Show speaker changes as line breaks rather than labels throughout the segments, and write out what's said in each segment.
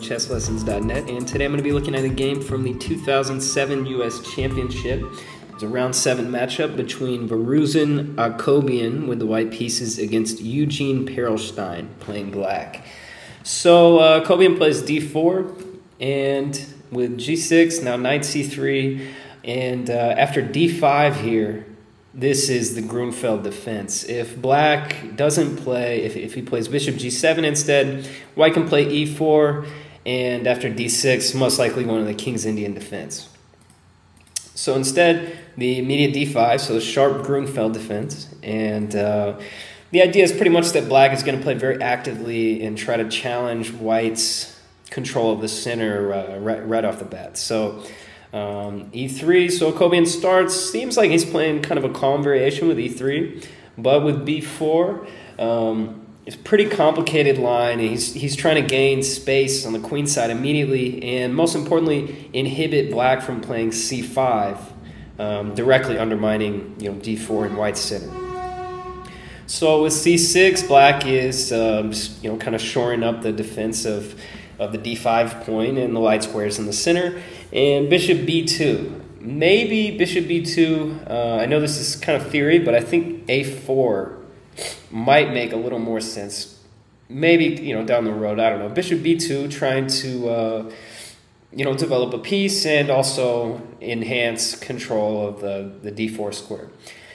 chesslessons.net, and today I'm going to be looking at a game from the 2007 U.S. Championship. It's a round 7 matchup between Varuzhan Akobian with the white pieces against Eugene Perelshteyn playing black. So Akobian plays d4 and with g6, now knight c3, and after d5 here, this is the Gruenfeld Defense. If black doesn't play, if he plays bishop g7 instead, white can play e4, and after d6, most likely one of the King's Indian Defense. So instead, the immediate d5, so the sharp Gruenfeld Defense, and the idea is pretty much that black is going to play very actively and try to challenge white's control of the center right off the bat. So e3, so Akobian starts, seems like he's playing kind of a calm variation with e3, but with b4, it's a pretty complicated line. He's trying to gain space on the queen side immediately, and most importantly, inhibit black from playing c5, directly undermining d4 and white's center. So with c6, black is just, kind of shoring up the defense of the d5 point and the light squares in the center, and bishop b2. Maybe bishop b2, I know this is kind of theory, but I think a4 might make a little more sense. Maybe, down the road, I don't know. Bishop b2 trying to, develop a piece and also enhance control of the d4 square.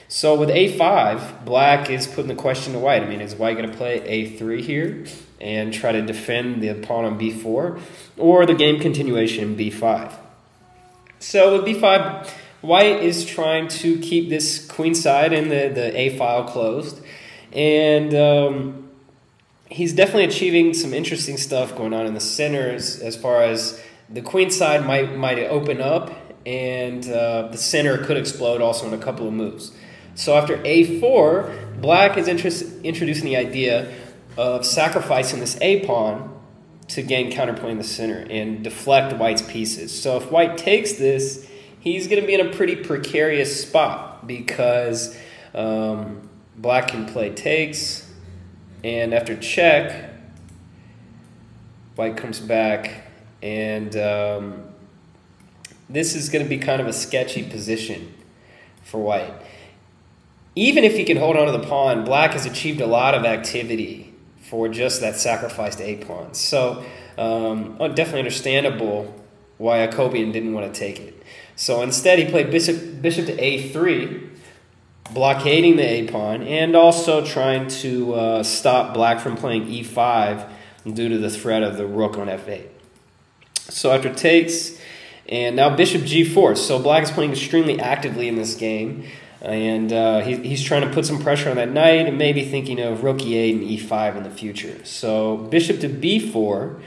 So with a5, black is putting the question to white. I mean, is white going to play a3 here and try to defend the pawn on b4, or the game continuation b5? So with b5, white is trying to keep this queen side and the a file closed, and he's definitely achieving some interesting stuff going on in the center as far as the queen side might open up, and the center could explode also in a couple of moves. So after a4, black is introducing the idea of sacrificing this a pawn to gain counterplay in the center and deflect white's pieces. So if white takes this, he's going to be in a pretty precarious spot, because black can play takes, and after check, white comes back, and this is going to be kind of a sketchy position for white. Even if he can hold on to the pawn, black has achieved a lot of activity for just that sacrificed a pawn. So definitely understandable why Akobian didn't want to take it. So instead he played bishop to a3, blockading the a pawn, and also trying to stop black from playing e5 due to the threat of the rook on f8. So after takes, and now bishop g4. So black is playing extremely actively in this game, and he's trying to put some pressure on that knight and maybe thinking of rook e8 and e5 in the future. So bishop to b4,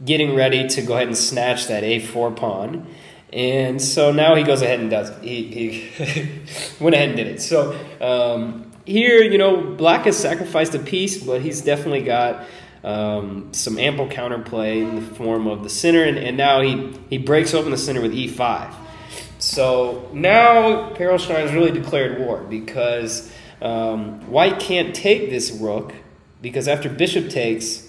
getting ready to go ahead and snatch that a4 pawn. And so now he goes ahead and does it. He went ahead and did it. So here, black has sacrificed a piece, but he's definitely got some ample counterplay in the form of the center, and now he breaks open the center with e5. So now Perelshteyn has really declared war, because white can't take this rook, because after bishop takes,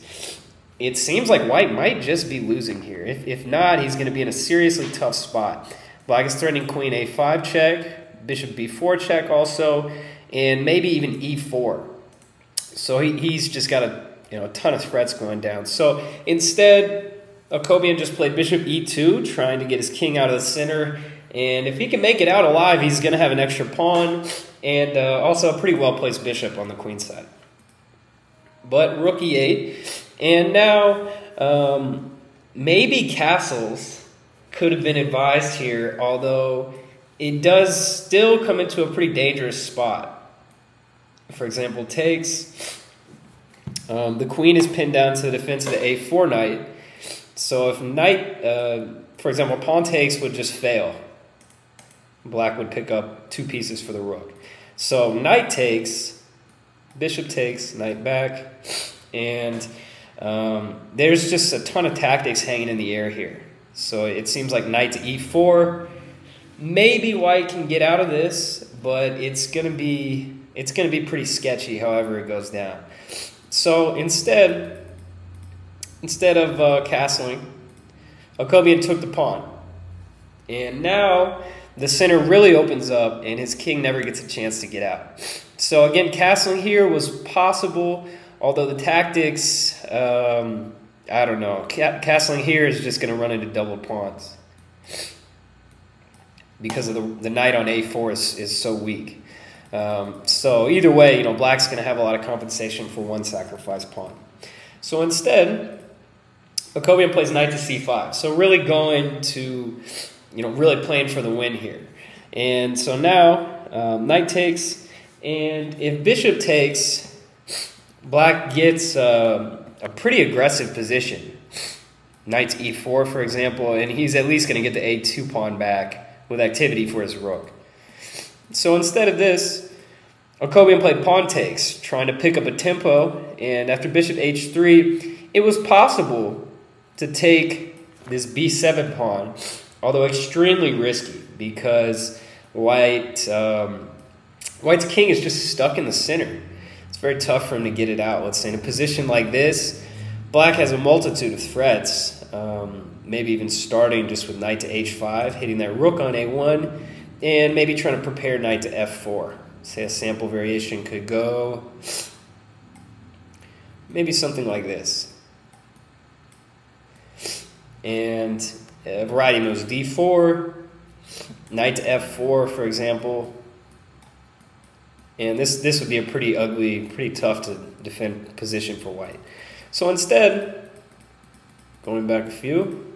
it seems like white might just be losing here. If not, he's going to be in a seriously tough spot. Black is threatening queen a5 check, bishop b4 check also, and maybe even e4. So he's just got a ton of threats going down. So instead, Akobian just played bishop e2, trying to get his king out of the center. And if he can make it out alive, he's going to have an extra pawn and also a pretty well-placed bishop on the queen side. But rook e8. And now maybe castles could have been advised here, although it does still come into a pretty dangerous spot. For example, takes. The queen is pinned down to the defense of the a4 knight. So if knight, for example, pawn takes would just fail. Black would pick up 2 pieces for the rook. So knight takes, bishop takes, knight back, and there's just a ton of tactics hanging in the air here. So it seems like knight to e4. Maybe white can get out of this, but it's gonna be pretty sketchy however it goes down. So instead of castling, Akobian took the pawn. And now the center really opens up, and his king never gets a chance to get out. So again, castling here was possible, although the tactics, I don't know. Castling here is just going to run into double pawns because of the knight on a4 is so weak. So either way, black's going to have a lot of compensation for one sacrificed pawn. So instead, Akobian plays knight to c5. So really going to, really playing for the win here. And so now, knight takes, and if bishop takes, black gets a pretty aggressive position. Knight to e4, for example, and he's at least going to get the a2 pawn back with activity for his rook. So instead of this, Akobian played pawn takes, trying to pick up a tempo, and after bishop h3, it was possible to take this b7 pawn, although extremely risky because White's king is just stuck in the center. It's very tough for him to get it out. Let's say in a position like this, black has a multitude of threats, maybe even starting just with knight to h5, hitting that rook on a1, and maybe trying to prepare knight to f4. Say a sample variation could go maybe something like this. And a variety moves d4, knight to f4, for example. And this would be a pretty ugly, pretty tough to defend position for white. So instead, going back a few,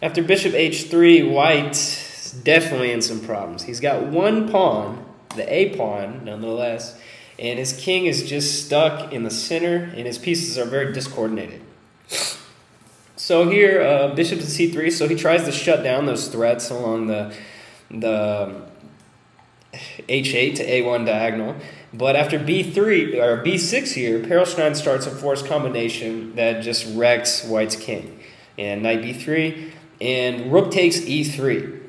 after bishop h3, white's definitely in some problems. He's got one pawn, the a pawn, nonetheless, and his king is just stuck in the center, and his pieces are very discoordinated. So here, bishop to c3, so he tries to shut down those threats along the h8 to a1 diagonal. But after b3 or b6 here, Perelshteyn starts a forced combination that just wrecks white's king. And knight b3, and rook takes e3.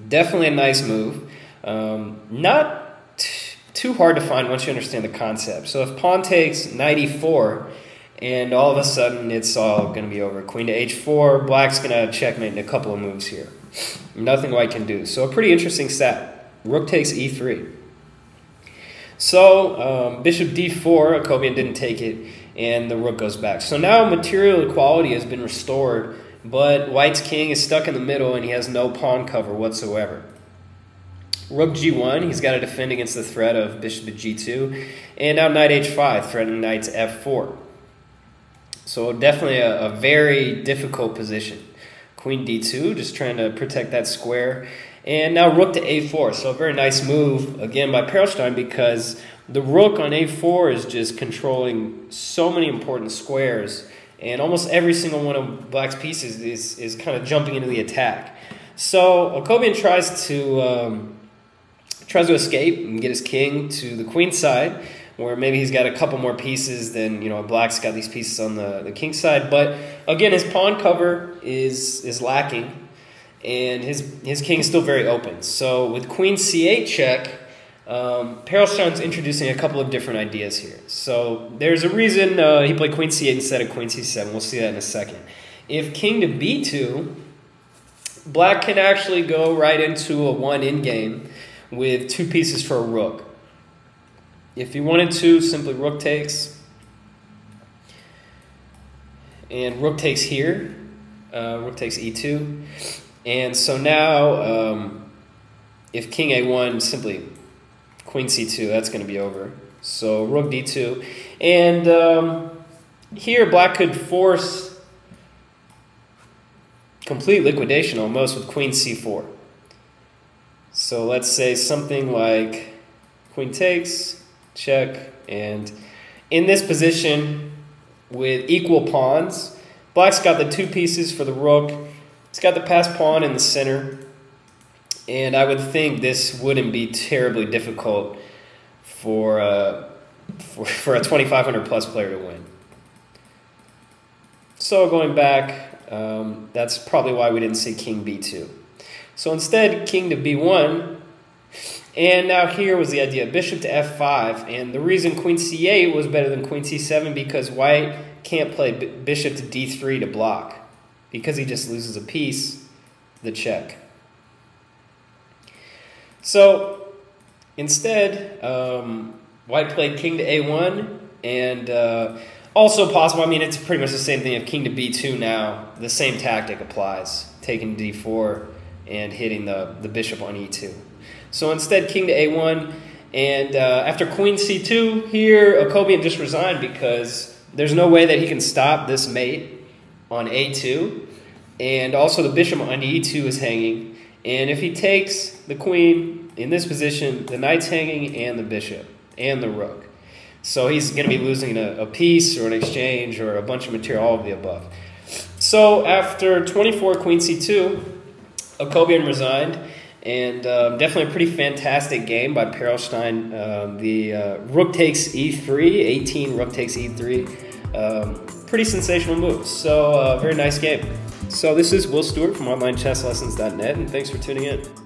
Definitely a nice move. Not too hard to find once you understand the concept. So if pawn takes knight e4, and all of a sudden it's all going to be over. Queen to h4, black's going to checkmate in a couple of moves here. Nothing white can do. So a pretty interesting stat. Rook takes e3. So bishop d4, Akobian didn't take it, and the rook goes back. So now material equality has been restored, but white's king is stuck in the middle and he has no pawn cover whatsoever. Rook g1, he's got to defend against the threat of bishop to g2, and now knight h5, threatening knight to f4. So definitely a very difficult position. Queen d2, just trying to protect that square. And now rook to a4, so a very nice move, again, by Perelshteyn, because the rook on a4 is just controlling so many important squares, and almost every single one of black's pieces is kind of jumping into the attack. So Akobian tries to escape and get his king to the queen side, where maybe he's got a couple more pieces than, black's got these pieces on the king side. But again, his pawn cover is lacking, and his king is still very open. So with queen c8 check, Perelshteyn's introducing a couple of different ideas here. So there's a reason he played queen c8 instead of queen c7. We'll see that in a second. If king to b2, black can actually go right into a one-in game with two pieces for a rook. If he wanted to, simply rook takes, and rook takes here, rook takes e2, and so now if king a1, simply queen c2, that's going to be over. So rook d2, and here black could force complete liquidation almost with queen c4. So let's say something like queen takes, check, and in this position with equal pawns, black's got the two pieces for the rook, it's got the passed pawn in the center, and I would think this wouldn't be terribly difficult for a 2,500 plus player to win. So going back, that's probably why we didn't see king b2. So instead, king to b1. And now here was the idea, bishop to f5, and the reason queen c8 was better than queen c7 because white can't play bishop to d3 to block, because he just loses a piece, the check. So instead, white played king to a1, and also possible, I mean, it's pretty much the same thing. If king to b2 now, the same tactic applies, taking d4 and hitting the bishop on e2. So instead, king to a1, and after queen c2, here Akobian just resigned because there's no way that he can stop this mate on a2, and also the bishop on e2 is hanging, and if he takes the queen in this position, the knight's hanging and the bishop and the rook. So he's going to be losing a piece or an exchange or a bunch of material, all of the above. So after 24 queen c2, Akobian resigned, and definitely a pretty fantastic game by Perelshteyn. The rook takes e3, 18 rook takes e3. Pretty sensational moves. So very nice game. So this is Will Stewart from OnlineChessLessons.net, and thanks for tuning in.